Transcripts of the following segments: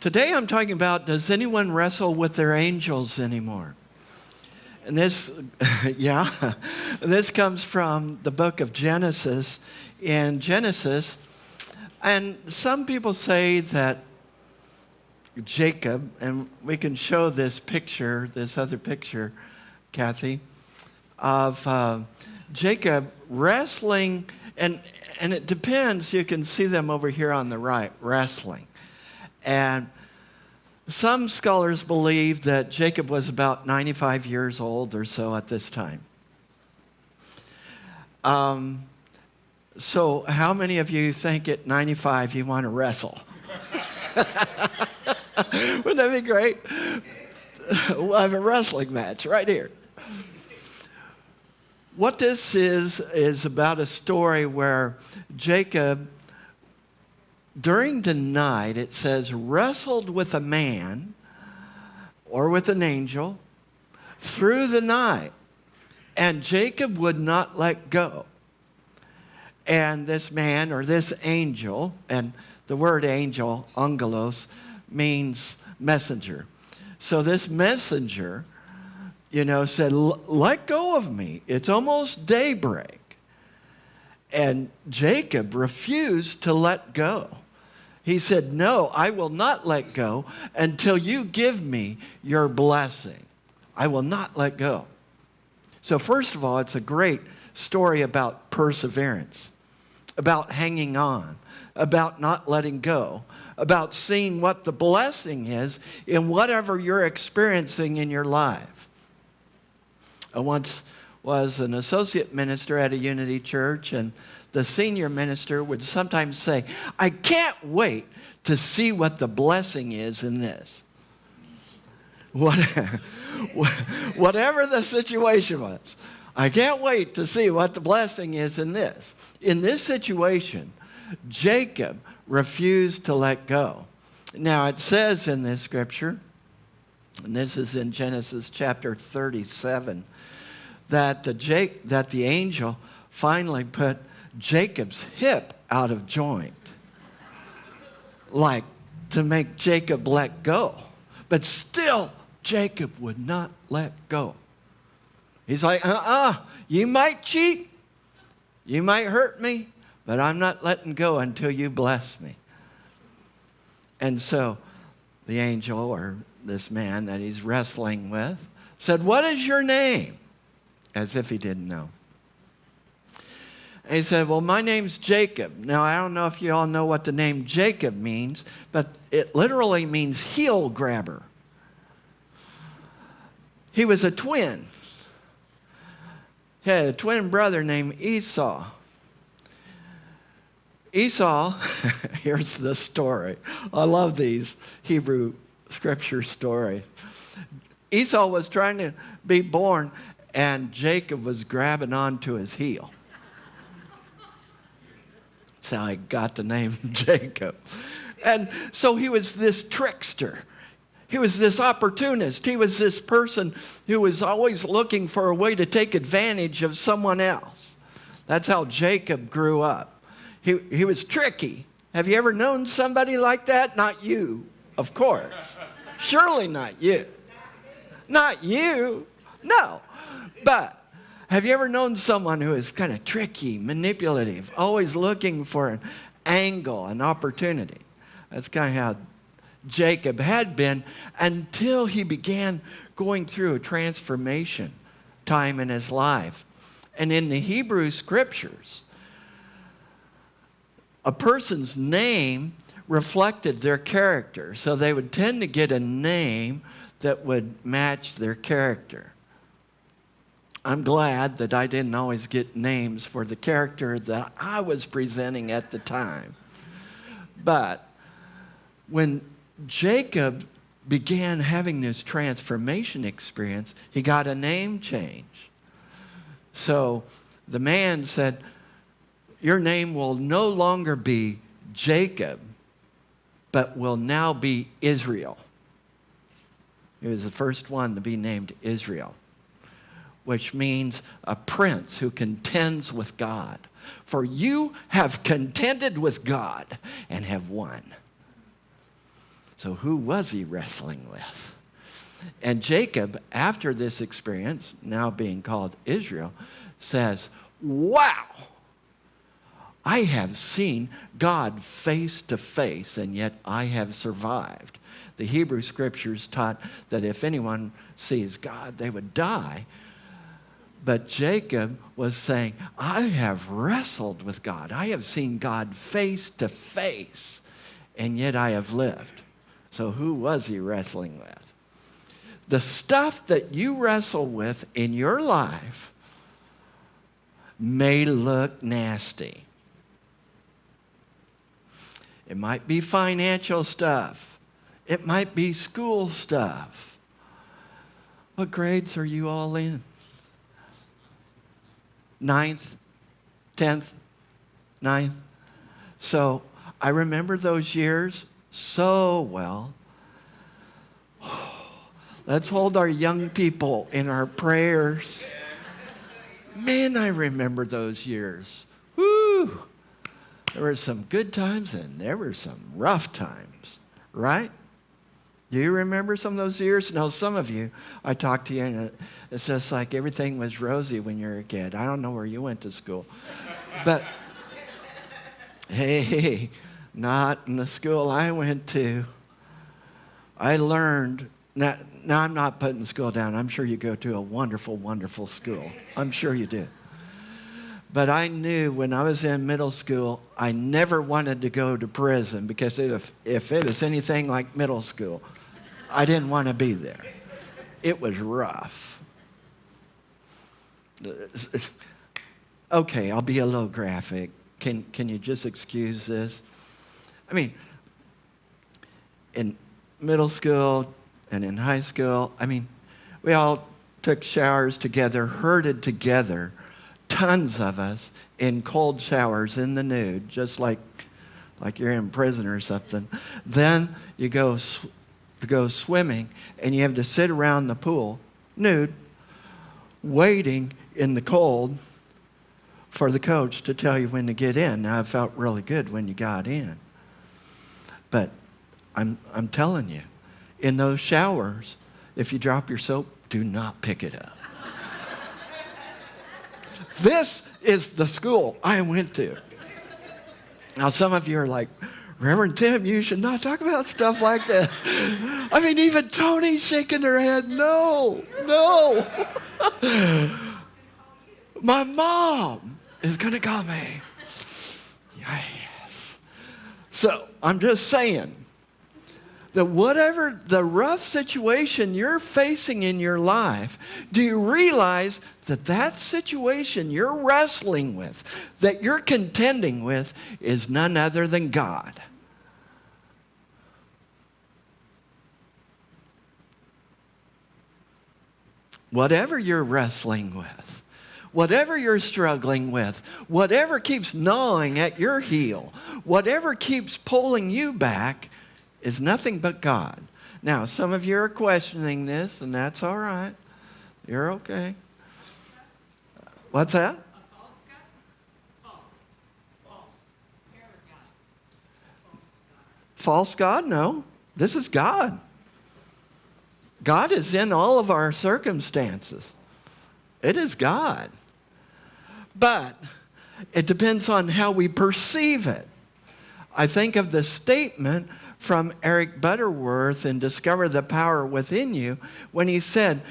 Today I'm talking about, does anyone wrestle with their angels anymore? And this, this comes from the book of Genesis. In Genesis, and some people say that Jacob, and we can show this other picture, Kathy, of Jacob wrestling, and it depends, you can see them over here on the right, wrestling. And some scholars believe that Jacob was about 95 years old or so at this time. So how many of you think at 95 you want to wrestle? Wouldn't that be great? We'll have a wrestling match right here. What this is about a story where Jacob, during the night, it says, wrestled with a man or with an angel through the night. And Jacob would not let go. And this man or this angel, and the word angel, angelos, means messenger. So this messenger, said, let go of me. It's almost daybreak. And Jacob refused to let go. He said, no, I will not let go until you give me your blessing. I will not let go. So first of all, it's a great story about perseverance, about hanging on, about not letting go, about seeing what the blessing is in whatever you're experiencing in your life. I once was an associate minister at a Unity church, and the senior minister would sometimes say, I can't wait to see what the blessing is in this. Whatever the situation was, I can't wait to see what the blessing is in this. In this situation, Jacob refused to let go. Now it says in this scripture, and this is in Genesis chapter 37, that the angel finally put Jacob's hip out of joint, like to make Jacob let go. But still, Jacob would not let go. He's like, you might cheat, you might hurt me, but I'm not letting go until you bless me. And so the angel, or this man that he's wrestling with, said, what is your name? As if he didn't know. And he said, well, my name's Jacob. Now, I don't know if you all know what the name Jacob means, but it literally means heel grabber. He was a twin. He had a twin brother named Esau. Esau, here's the story. I love these Hebrew scripture stories. Esau was trying to be born, and Jacob was grabbing onto his heel. That's how I got the name Jacob. And so he was this trickster. He was this opportunist. He was this person who was always looking for a way to take advantage of someone else. That's how Jacob grew up. He was tricky. Have you ever known somebody like that? Not you, of course. Surely not you. Not you. No. But have you ever known someone who is kind of tricky, manipulative, always looking for an angle, an opportunity? That's kind of how Jacob had been until he began going through a transformation time in his life. And in the Hebrew scriptures, a person's name reflected their character. So they would tend to get a name that would match their character. I'm glad that I didn't always get names for the character that I was presenting at the time. But when Jacob began having this transformation experience, he got a name change. So the man said, your name will no longer be Jacob, but will now be Israel. He was the first one to be named Israel, which means a prince who contends with God. For you have contended with God and have won. So who was he wrestling with? And Jacob, after this experience, now being called Israel, says, wow, I have seen God face to face, and yet I have survived. The Hebrew scriptures taught that if anyone sees God, they would die. But Jacob was saying, I have wrestled with God. I have seen God face to face, and yet I have lived. So who was he wrestling with? The stuff that you wrestle with in your life may look nasty. It might be financial stuff. It might be school stuff. What grades are you all in? 9th, 10th, 9th. So I remember those years so well. Let's hold our young people in our prayers. Man, I remember those years. Woo! There were some good times and there were some rough times, right? Do you remember some of those years? No, some of you, I talked to you and it's just like everything was rosy when you were a kid. I don't know where you went to school. But, hey, not in the school I went to. I learned, now I'm not putting the school down. I'm sure you go to a wonderful, wonderful school. I'm sure you do. But I knew when I was in middle school, I never wanted to go to prison because if it was anything like middle school, I didn't want to be there. It was rough. Okay, I'll be a little graphic. Can you just excuse this? I mean, in middle school and in high school, we all took showers together, herded together, tons of us in cold showers in the nude, just like you're in prison or something. Then you go swimming, and you have to sit around the pool, nude, waiting in the cold for the coach to tell you when to get in. Now, it felt really good when you got in. But I'm telling you, in those showers, if you drop your soap, do not pick it up. This is the school I went to. Now, some of you are like, Reverend Tim, you should not talk about stuff like this. Even Tony's shaking her head. No. My mom is going to call me. Yes. So I'm just saying that whatever the rough situation you're facing in your life, do you realize that situation you're wrestling with, that you're contending with, is none other than God? Whatever you're wrestling with, whatever you're struggling with, whatever keeps gnawing at your heel, whatever keeps pulling you back, is nothing but God. Now, some of you are questioning this, and that's all right. You're okay. What's that? A false God? False. Paragon. False God. False God? No. This is God. God is in all of our circumstances. It is God. But it depends on how we perceive it. I think of the statement from Eric Butterworth in Discover the Power Within You when he said,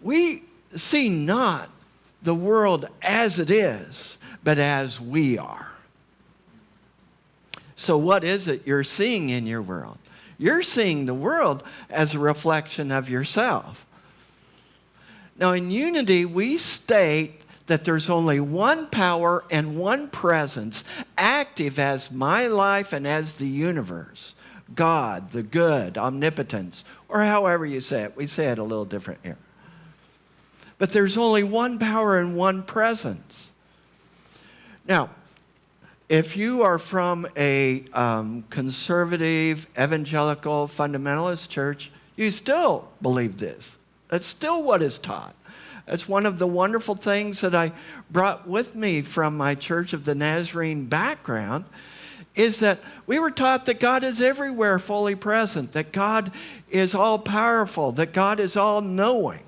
we see not the world as it is, but as we are. So what is it you're seeing in your world? You're seeing the world as a reflection of yourself. Now, in unity, we state that there's only one power and one presence active as my life and as the universe. God, the good, omnipotence, or however you say it. We say it a little different here. But there's only one power and one presence. Now, if you are from a conservative, evangelical, fundamentalist church, you still believe this. That's still what is taught. It's one of the wonderful things that I brought with me from my Church of the Nazarene background is that we were taught that God is everywhere fully present, that God is all powerful, that God is all knowing.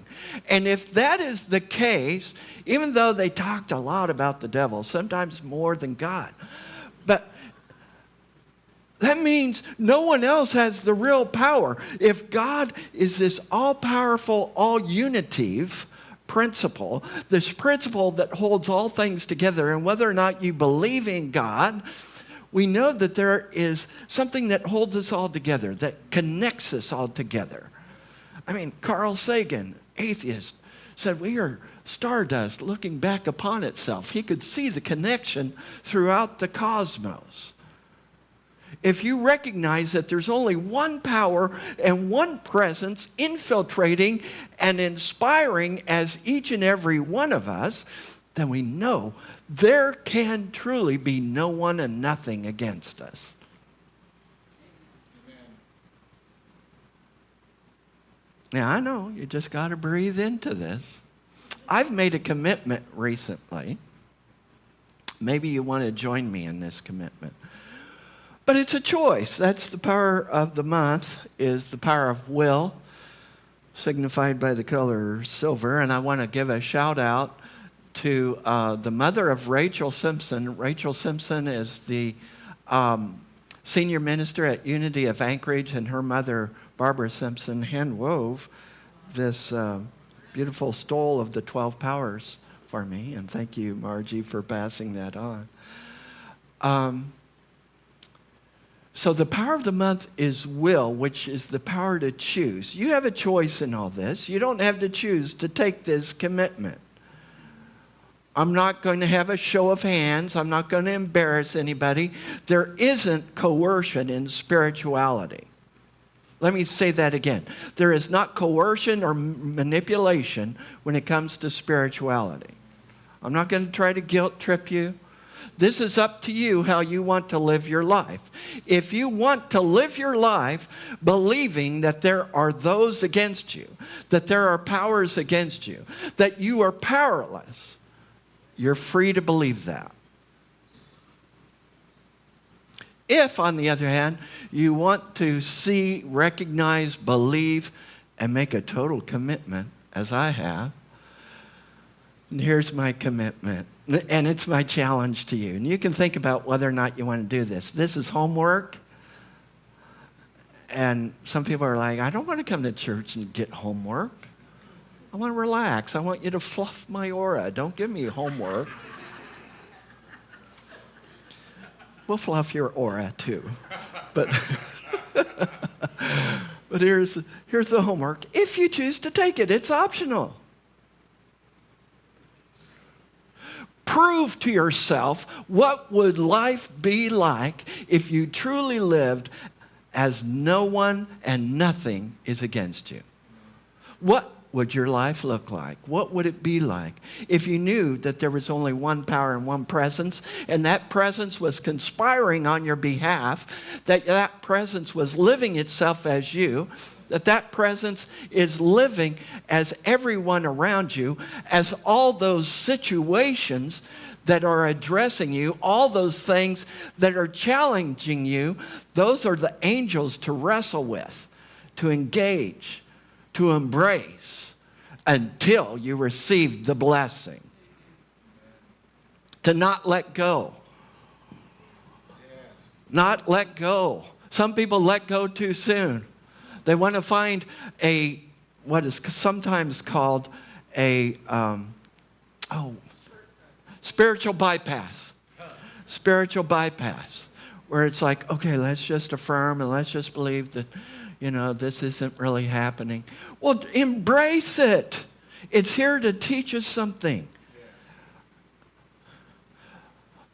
And if that is the case, even though they talked a lot about the devil, sometimes more than God, but that means no one else has the real power. If God is this all-powerful, all-unitive principle, this principle that holds all things together, and whether or not you believe in God, we know that there is something that holds us all together, that connects us all together. I mean, Carl Sagan, atheist, said we are stardust looking back upon itself. He could see the connection throughout the cosmos. If you recognize that there's only one power and one presence infiltrating and inspiring as each and every one of us, then we know there can truly be no one and nothing against us. Amen. Now, I know you just got to breathe into this. I've made a commitment recently. Maybe you want to join me in this commitment. But it's a choice. That's the power of the month, is the power of will, signified by the color silver. And I want to give a shout out to the mother of Rachel Simpson. Rachel Simpson is the senior minister at Unity of Anchorage, and her mother, Barbara Simpson, hand wove this beautiful stole of the 12 powers for me. And thank you, Margie, for passing that on. So the power of the month is will, which is the power to choose. You have a choice in all this. You don't have to choose to take this commitment. I'm not going to have a show of hands. I'm not going to embarrass anybody. There isn't coercion in spirituality. Let me say that again. There is not coercion or manipulation when it comes to spirituality. I'm not going to try to guilt trip you. This is up to you how you want to live your life. If you want to live your life believing that there are those against you, that there are powers against you, that you are powerless, you're free to believe that. If, on the other hand, you want to see, recognize, believe, and make a total commitment, as I have, and here's my commitment. And it's my challenge to you. And you can think about whether or not you want to do this. This is homework. And some people are like, I don't want to come to church and get homework. I want to relax. I want you to fluff my aura. Don't give me homework. We'll fluff your aura too. But here's the homework. If you choose to take it, it's optional. Prove to yourself what would life be like if you truly lived as no one and nothing is against you. What would your life look like? What would it be like if you knew that there was only one power and one presence, and that presence was conspiring on your behalf, that presence was living itself as you, that presence is living as everyone around you, as all those situations that are addressing you, all those things that are challenging you, those are the angels to wrestle with, to engage, to embrace, until you receive the blessing. To not let go. Yes. Not let go. Some people let go too soon. They want to find what is sometimes called spiritual bypass. Spiritual bypass. Where it's like, okay, let's just affirm and let's just believe that, this isn't really happening. Well, embrace it. It's here to teach us something. Yes.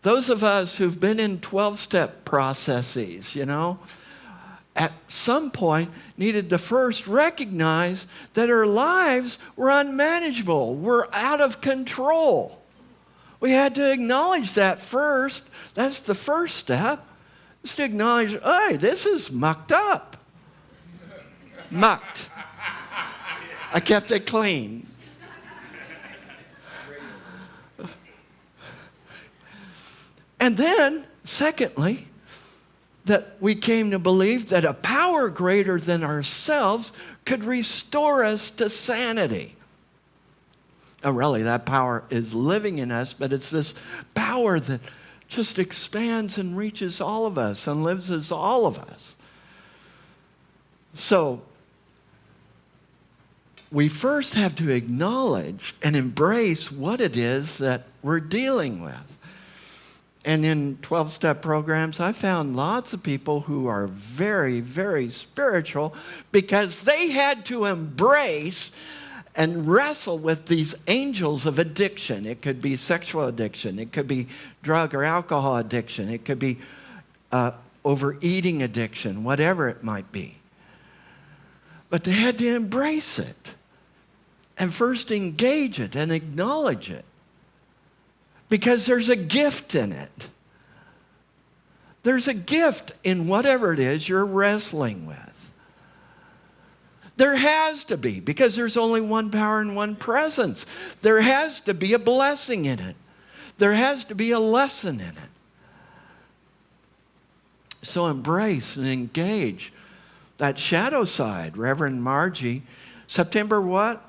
Those of us who've been in 12-step processes, at some point needed to first recognize that our lives were unmanageable. We're out of control. We had to acknowledge that first. That's the first step. Is to acknowledge, hey, this is mucked up. Mucked. I kept it clean. And then, secondly, that we came to believe that a power greater than ourselves could restore us to sanity. And really, that power is living in us, but it's this power that just expands and reaches all of us and lives as all of us. So, we first have to acknowledge and embrace what it is that we're dealing with. And in 12-step programs, I found lots of people who are very, very spiritual because they had to embrace and wrestle with these angels of addiction. It could be sexual addiction. It could be drug or alcohol addiction. It could be overeating addiction, whatever it might be. But they had to embrace it and first engage it and acknowledge it, because there's a gift in it. There's a gift in whatever it is you're wrestling with. There has to be, because there's only one power and one presence. There has to be a blessing in it. There has to be a lesson in it. So embrace and engage that shadow side. Reverend Margie, September what?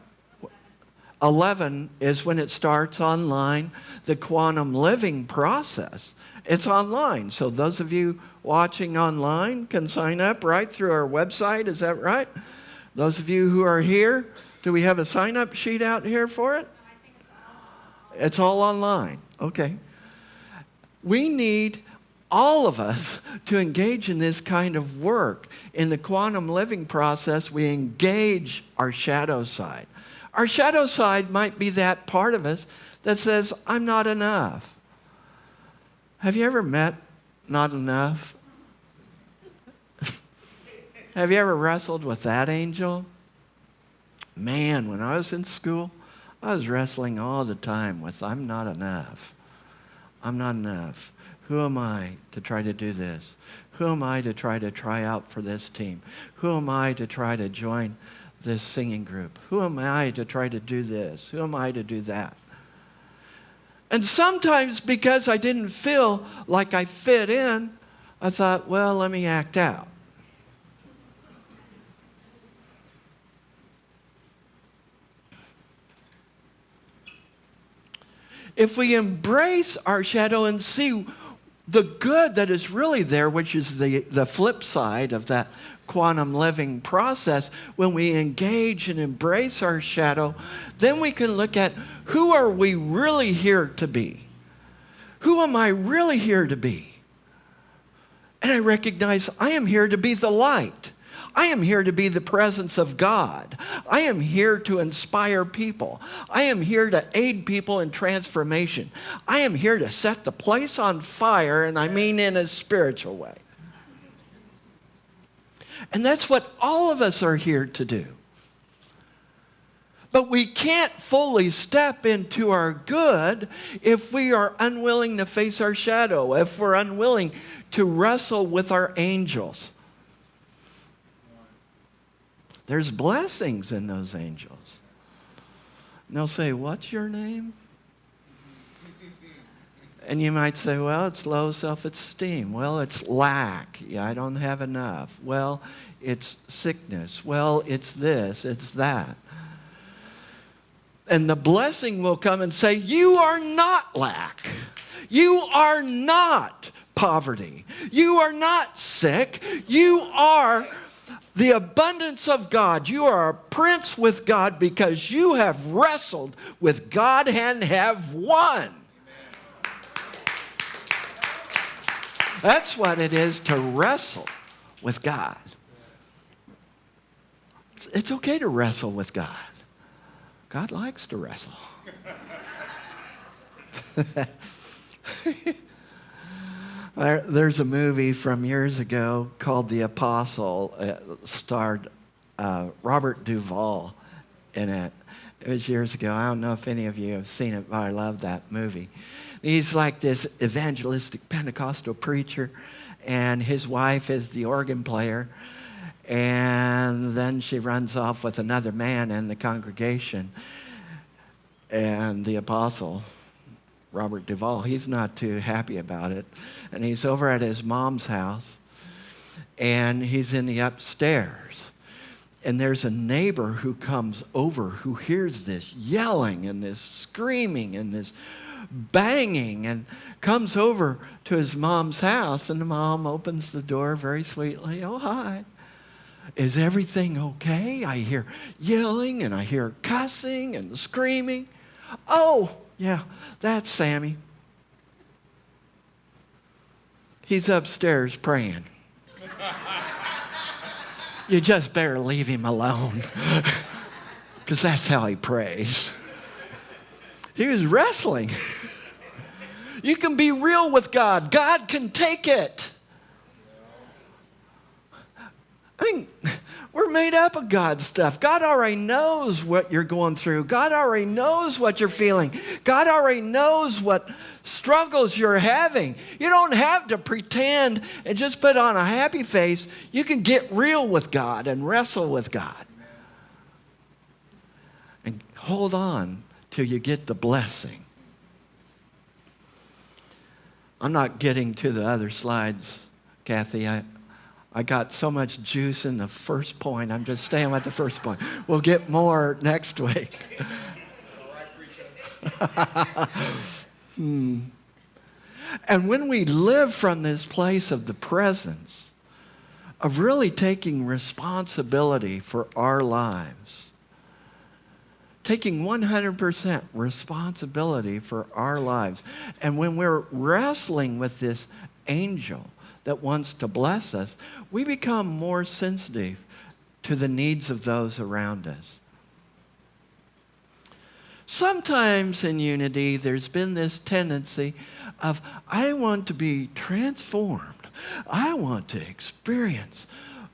11 is when it starts online, the quantum living process. It's online. So those of you watching online can sign up right through our website. Is that right? Those of you who are here, do we have a sign-up sheet out here for it? I think It's all online. Okay. We need all of us to engage in this kind of work. In the quantum living process, we engage our shadow side. Our shadow side might be that part of us that says, I'm not enough. Have you ever met not enough? Have you ever wrestled with that angel? Man, when I was in school, I was wrestling all the time with, I'm not enough. I'm not enough. Who am I to try to do this? Who am I to try out for this team? Who am I to try to join this singing group? Who am I to try to do this? Who am I to do that? And sometimes because I didn't feel like I fit in, I thought, well, let me act out. If we embrace our shadow and see the good that is really there, which is the flip side of that quantum living process, when we engage and embrace our shadow, then we can look at who are we really here to be? Who am I really here to be? And I recognize I am here to be the light. I am here to be the presence of God. I am here to inspire people. I am here to aid people in transformation. I am here to set the place on fire, and I mean in a spiritual way. And that's what all of us are here to do. But we can't fully step into our good if we are unwilling to face our shadow, if we're unwilling to wrestle with our angels. There's blessings in those angels. And they'll say, what's your name? And you might say, well, it's low self-esteem. Well, it's lack. Yeah, I don't have enough. Well, it's sickness. Well, it's this, it's that. And the blessing will come and say, you are not lack. You are not poverty. You are not sick. You are the abundance of God. You are a prince with God because you have wrestled with God and have won. That's what it is to wrestle with God. It's okay to wrestle with God. God likes to wrestle. There's a movie from years ago called The Apostle. It starred Robert Duvall in it. It was years ago. I don't know if any of you have seen it, but I love that movie. He's like this evangelistic Pentecostal preacher, and his wife is the organ player. And then she runs off with another man in the congregation. And the apostle, Robert Duvall, he's not too happy about it. And he's over at his mom's house. and he's in the upstairs. And there's a neighbor who comes over who hears this yelling and this screaming and this banging and comes over to his mom's house, and the mom opens the door very sweetly. "Oh, hi. Is everything okay? I hear yelling and I hear cussing and screaming." "Oh, yeah, that's Sammy. He's upstairs praying. You just better leave him alone, because that's how he prays." He was wrestling. You can be real with God. God can take it. I mean, we're made up of God's stuff. God already knows what you're going through. God already knows what you're feeling. God already knows what struggles you're having. You don't have to pretend and just put on a happy face. You can get real with God and wrestle with God. And hold on till you get the blessing. I'm not getting to the other slides, Kathy. I got so much juice in the first point. I'm just staying with the first point. We'll get more next week. And when we live from this place of the presence, of really taking responsibility for our lives, taking 100% responsibility for our lives, and when we're wrestling with this angel that wants to bless us, we become more sensitive to the needs of those around us. Sometimes in unity, there's been this tendency of, I want to be transformed. I want to experience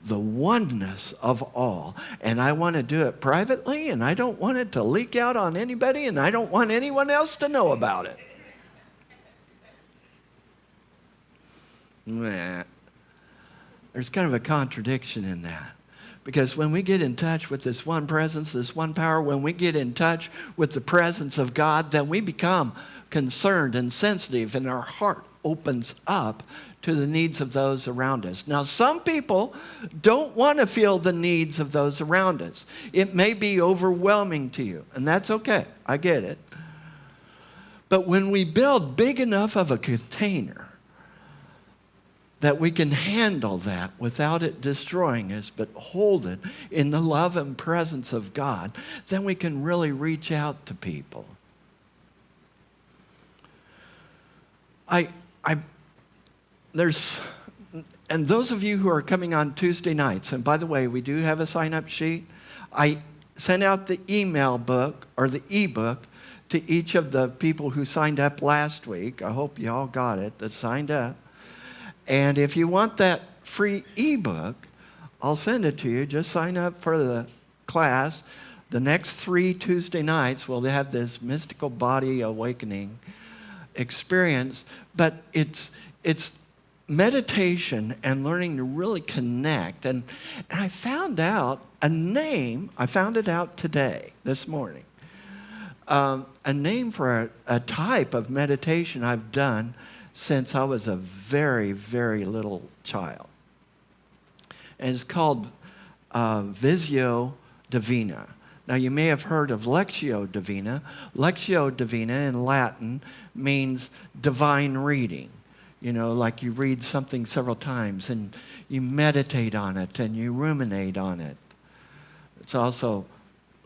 the oneness of all. And I want to do it privately, and I don't want it to leak out on anybody, and I don't want anyone else to know about it. There's kind of a contradiction in that. Because when we get in touch with this one presence, this one power, when we get in touch with the presence of God, then we become concerned and sensitive, and our heart opens up to the needs of those around us. Now, some people don't want to feel the needs of those around us. It may be overwhelming to you, and that's okay. I get it. But when we build big enough of a container that we can handle that without it destroying us, but hold it in the love and presence of God, then we can really reach out to people. And those of you who are coming on Tuesday nights, and by the way, we do have a sign-up sheet. I sent out the email book, or the e-book, to each of the people who signed up last week. I hope you all got it, that signed up. And if you want that free ebook, I'll send it to you. Just sign up for the class. The next 3 Tuesday nights, we'll have this mystical body awakening experience. But it's meditation and learning to really connect. And I found out a name. I found it out today, this morning. A name for a type of meditation I've done since I was a very, very little child. And it's called Visio Divina. Now, you may have heard of Lectio Divina. Lectio Divina in Latin means divine reading. You know, like you read something several times and you meditate on it and you ruminate on it. It's also,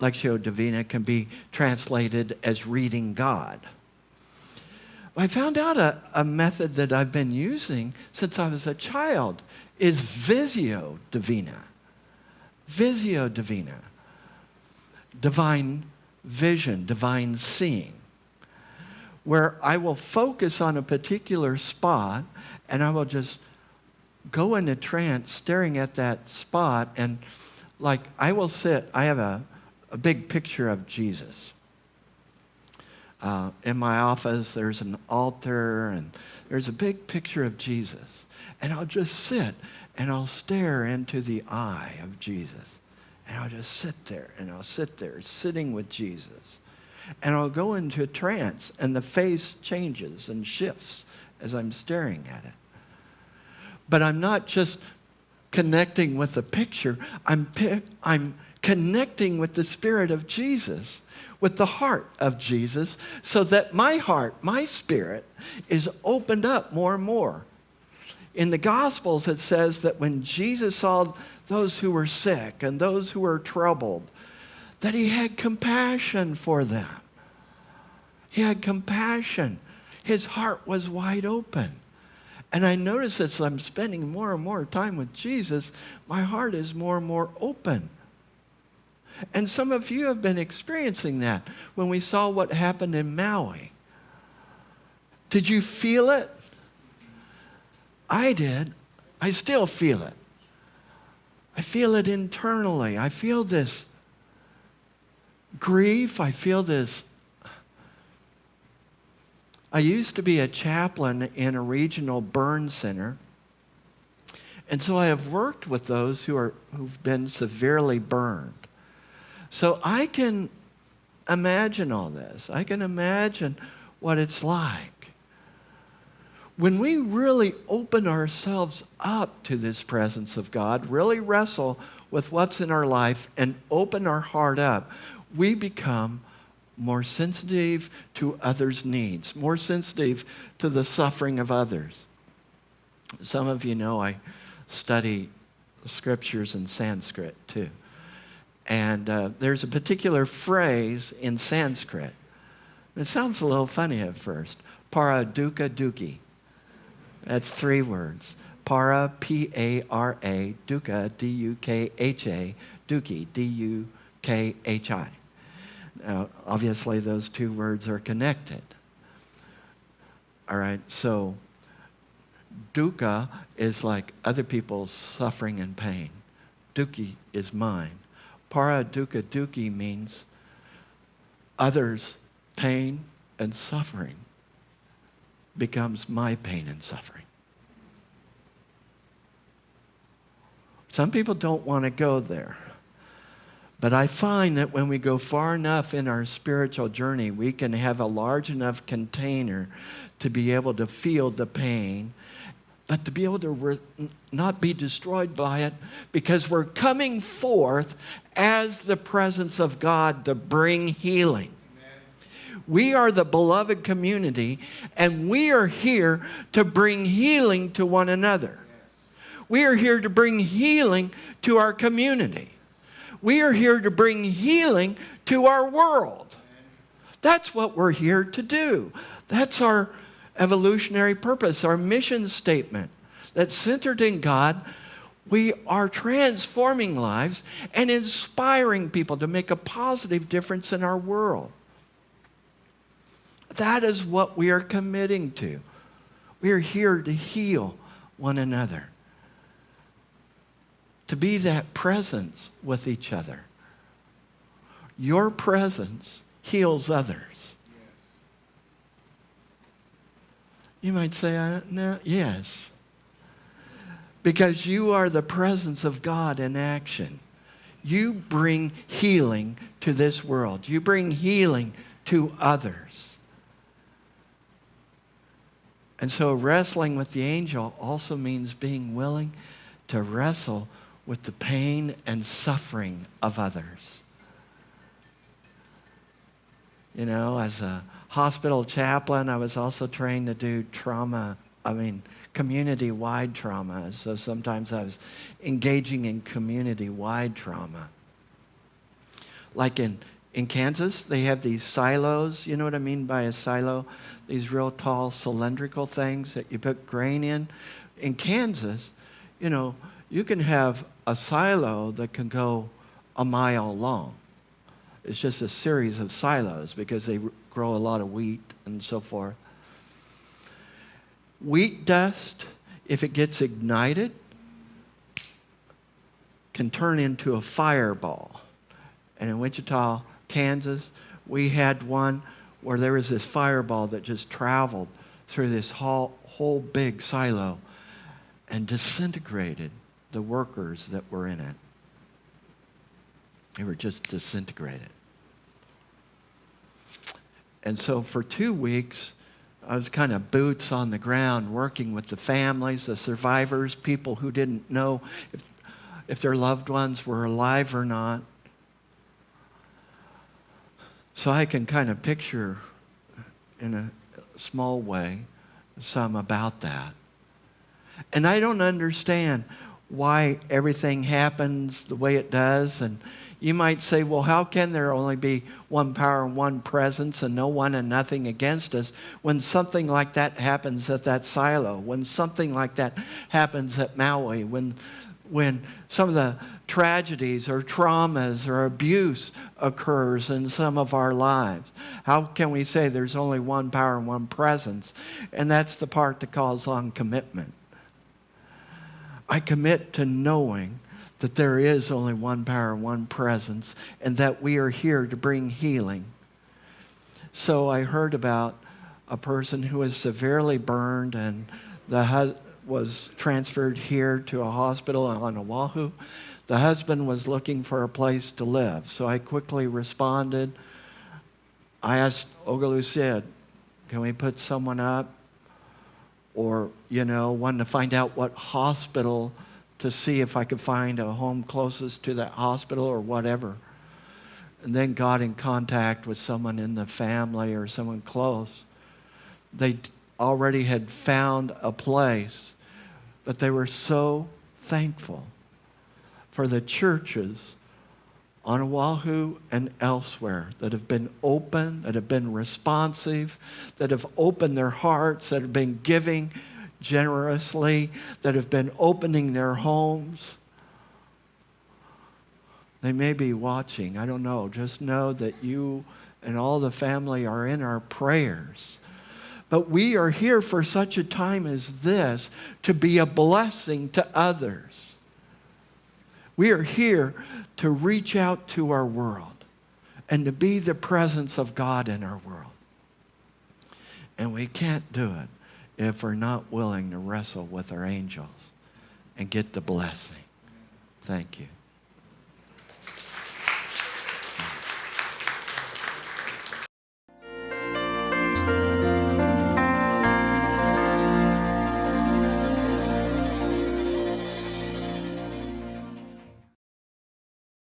Lectio Divina can be translated as reading God. I found out a method that I've been using since I was a child is Visio Divina. Visio Divina. Divine vision, divine seeing. Where I will focus on a particular spot and I will just go into trance staring at that spot, and like I will sit, I have a big picture of Jesus. In my office, there's an altar, and there's a big picture of Jesus. And I'll just sit, and I'll stare into the eye of Jesus. And I'll just sit there, and I'll sit there, sitting with Jesus. And I'll go into a trance, and the face changes and shifts as I'm staring at it. But I'm not just connecting with a picture. I'm connecting with the Spirit of Jesus, with the heart of Jesus, so that my heart, my spirit, is opened up more and more. In the Gospels, it says that when Jesus saw those who were sick and those who were troubled, that he had compassion for them. He had compassion. His heart was wide open. And I notice as I'm spending more and more time with Jesus, my heart is more and more open. And some of you have been experiencing that when we saw what happened in Maui. Did you feel it? I did. I still feel it. I feel it internally. I feel this grief. I feel this. I used to be a chaplain in a regional burn center. And so I have worked with those who've been severely burned. So I can imagine all this. I can imagine what it's like. When we really open ourselves up to this presence of God, really wrestle with what's in our life and open our heart up, we become more sensitive to others' needs, more sensitive to the suffering of others. Some of you know I study scriptures in Sanskrit too. And there's a particular phrase in Sanskrit. It sounds a little funny at first. Para dukkha dukhi. That's 3 words. Para, P-A-R-A, dukkha, D-U-K-H-A, dukhi, D-U-K-H-I. Now, obviously, those 2 words are connected. All right, so dukkha is like other people's suffering and pain. Dukhi is mine. Para dukkha dukhi means others' pain and suffering becomes my pain and suffering. Some people don't want to go there. But I find that when we go far enough in our spiritual journey, we can have a large enough container to be able to feel the pain, but to be able to not be destroyed by it, because we're coming forth as the presence of God to bring healing. We are the beloved community, and we are here to bring healing to one another. We are here to bring healing to our community. We are here to bring healing to our world. That's what we're here to do. That's our evolutionary purpose, our mission statement. That's centered in God. We are transforming lives and inspiring people to make a positive difference in our world. That is what we are committing to. We are here to heal one another, to be that presence with each other. Your presence heals others. You might say, no, yes. Because you are the presence of God in action. You bring healing to this world. You bring healing to others. And so wrestling with the angel also means being willing to wrestle with the pain and suffering of others. You know, as a hospital chaplain, I was also trained to do community-wide trauma. So sometimes I was engaging in community-wide trauma. Like in Kansas, they have these silos. You know what I mean by a silo? These real tall cylindrical things that you put grain in. In Kansas, you know, you can have a silo that can go a mile long. It's just a series of silos because they grow a lot of wheat and so forth. Wheat dust, if it gets ignited, can turn into a fireball. And in Wichita, Kansas, we had one where there was this fireball that just traveled through this whole big silo and disintegrated the workers that were in it. They were just disintegrated. And so for 2 weeks, I was kind of boots on the ground working with the families, the survivors, people who didn't know if their loved ones were alive or not. So I can kind of picture in a small way some about that. And I don't understand why everything happens the way it does. And you might say, well, how can there only be one power and one presence and no one and nothing against us when something like that happens at that silo, when something like that happens at Maui, when some of the tragedies or traumas or abuse occurs in some of our lives? How can we say there's only one power and one presence? And that's the part that calls on commitment. I commit to knowing that there is only one power and one presence, and that we are here to bring healing. So I heard about a person who was severely burned and was transferred here to a hospital on Oahu. The husband was looking for a place to live, so I quickly responded. I asked Ogalusid, can we put someone up? Or, wanted to find out what hospital to see if I could find a home closest to that hospital or whatever. And then got in contact with someone in the family or someone close. They already had found a place, but they were so thankful for the churches on Oahu and elsewhere that have been open, that have been responsive, that have opened their hearts, that have been giving generously, that have been opening their homes. They may be watching, I don't know. Just know that you and all the family are in our prayers. But we are here for such a time as this to be a blessing to others. We are here to reach out to our world and to be the presence of God in our world. And we can't do it if we're not willing to wrestle with our angels and get the blessing. Thank you.